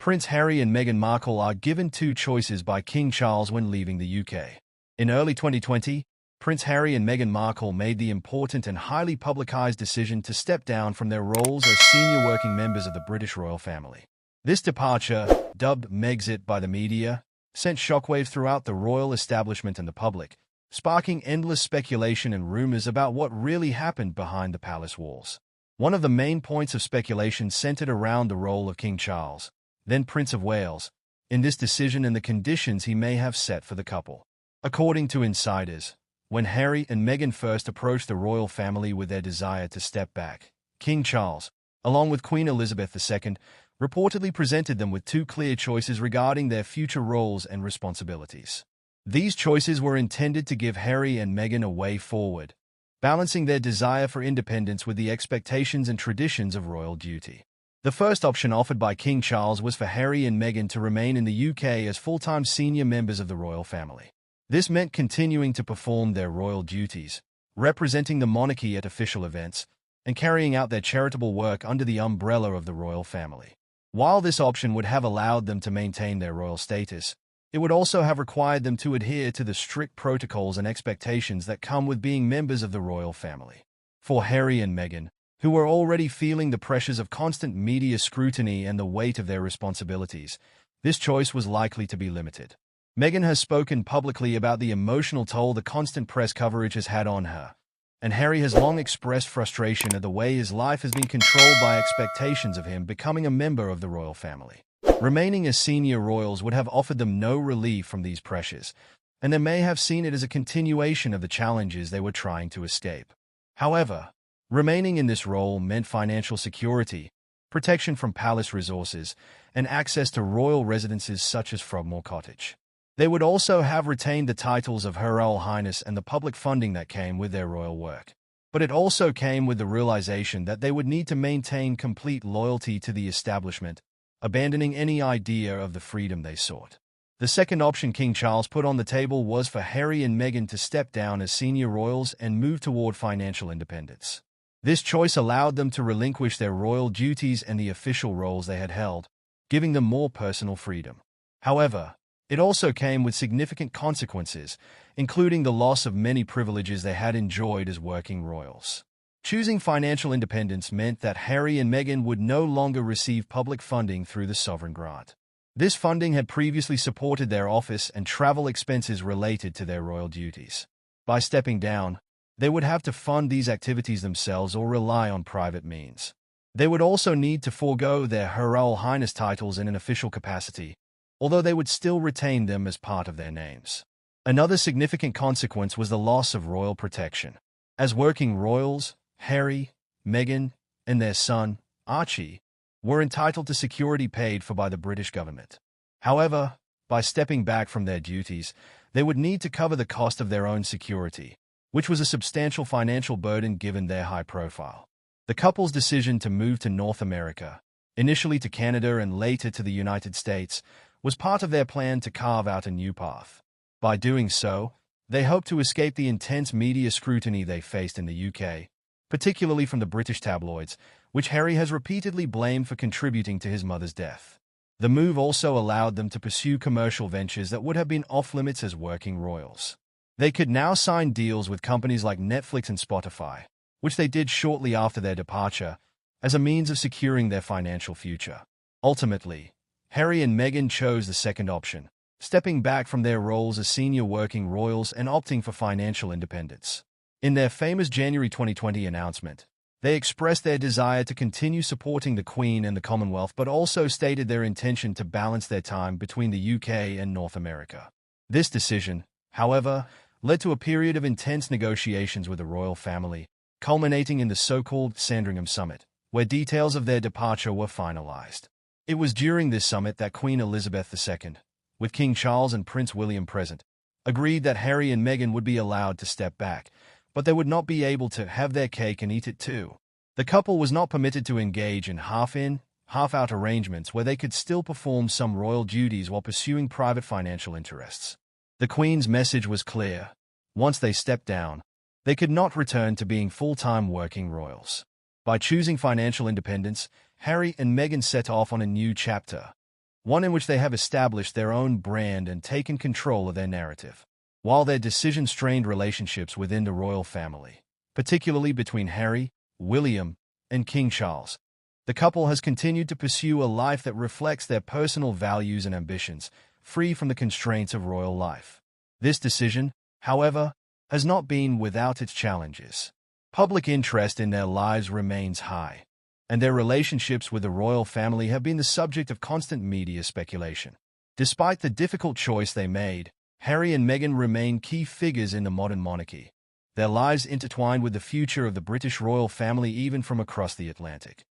Prince Harry and Meghan Markle are given two choices by King Charles when leaving the UK. In early 2020, Prince Harry and Meghan Markle made the important and highly publicized decision to step down from their roles as senior working members of the British royal family. This departure, dubbed Megxit by the media, sent shockwaves throughout the royal establishment and the public, sparking endless speculation and rumors about what really happened behind the palace walls. One of the main points of speculation centered around the role of King Charles, then Prince of Wales, in this decision and the conditions he may have set for the couple. According to insiders, when Harry and Meghan first approached the royal family with their desire to step back, King Charles, along with Queen Elizabeth II, reportedly presented them with two clear choices regarding their future roles and responsibilities. These choices were intended to give Harry and Meghan a way forward, balancing their desire for independence with the expectations and traditions of royal duty. The first option offered by King Charles was for Harry and Meghan to remain in the UK as full-time senior members of the royal family. This meant continuing to perform their royal duties, representing the monarchy at official events, and carrying out their charitable work under the umbrella of the royal family. While this option would have allowed them to maintain their royal status, it would also have required them to adhere to the strict protocols and expectations that come with being members of the royal family. For Harry and Meghan, who were already feeling the pressures of constant media scrutiny and the weight of their responsibilities, this choice was likely to be limited. Meghan has spoken publicly about the emotional toll the constant press coverage has had on her, and Harry has long expressed frustration at the way his life has been controlled by expectations of him becoming a member of the royal family. Remaining as senior royals would have offered them no relief from these pressures, and they may have seen it as a continuation of the challenges they were trying to escape. However, remaining in this role meant financial security, protection from palace resources, and access to royal residences such as Frogmore Cottage. They would also have retained the titles of Her Royal Highness and the public funding that came with their royal work. But it also came with the realization that they would need to maintain complete loyalty to the establishment, abandoning any idea of the freedom they sought. The second option King Charles put on the table was for Harry and Meghan to step down as senior royals and move toward financial independence. This choice allowed them to relinquish their royal duties and the official roles they had held, giving them more personal freedom. However, it also came with significant consequences, including the loss of many privileges they had enjoyed as working royals. Choosing financial independence meant that Harry and Meghan would no longer receive public funding through the sovereign grant. This funding had previously supported their office and travel expenses related to their royal duties. By stepping down, they would have to fund these activities themselves or rely on private means. They would also need to forego their Her Royal Highness titles in an official capacity, although they would still retain them as part of their names. Another significant consequence was the loss of royal protection. As working royals, Harry, Meghan, and their son, Archie, were entitled to security paid for by the British government. However, by stepping back from their duties, they would need to cover the cost of their own security, which was a substantial financial burden given their high profile. The couple's decision to move to North America, initially to Canada and later to the United States, was part of their plan to carve out a new path. By doing so, they hoped to escape the intense media scrutiny they faced in the UK, particularly from the British tabloids, which Harry has repeatedly blamed for contributing to his mother's death. The move also allowed them to pursue commercial ventures that would have been off-limits as working royals. They could now sign deals with companies like Netflix and Spotify, which they did shortly after their departure, as a means of securing their financial future. Ultimately, Harry and Meghan chose the second option, stepping back from their roles as senior working royals and opting for financial independence. In their famous January 2020 announcement, they expressed their desire to continue supporting the Queen and the Commonwealth but also stated their intention to balance their time between the UK and North America. This decision, however, led to a period of intense negotiations with the royal family, culminating in the so-called Sandringham Summit, where details of their departure were finalized. It was during this summit that Queen Elizabeth II, with King Charles and Prince William present, agreed that Harry and Meghan would be allowed to step back, but they would not be able to have their cake and eat it too. The couple was not permitted to engage in half-in, half-out arrangements where they could still perform some royal duties while pursuing private financial interests. The Queen's message was clear. Once they stepped down, they could not return to being full-time working royals. By choosing financial independence, Harry and Meghan set off on a new chapter, one in which they have established their own brand and taken control of their narrative. While their decision strained relationships within the royal family, particularly between Harry, William, and King Charles, the couple has continued to pursue a life that reflects their personal values and ambitions, free from the constraints of royal life. This decision, however, has not been without its challenges. Public interest in their lives remains high, and their relationships with the royal family have been the subject of constant media speculation. Despite the difficult choice they made, Harry and Meghan remain key figures in the modern monarchy, their lives intertwined with the future of the British royal family even from across the Atlantic.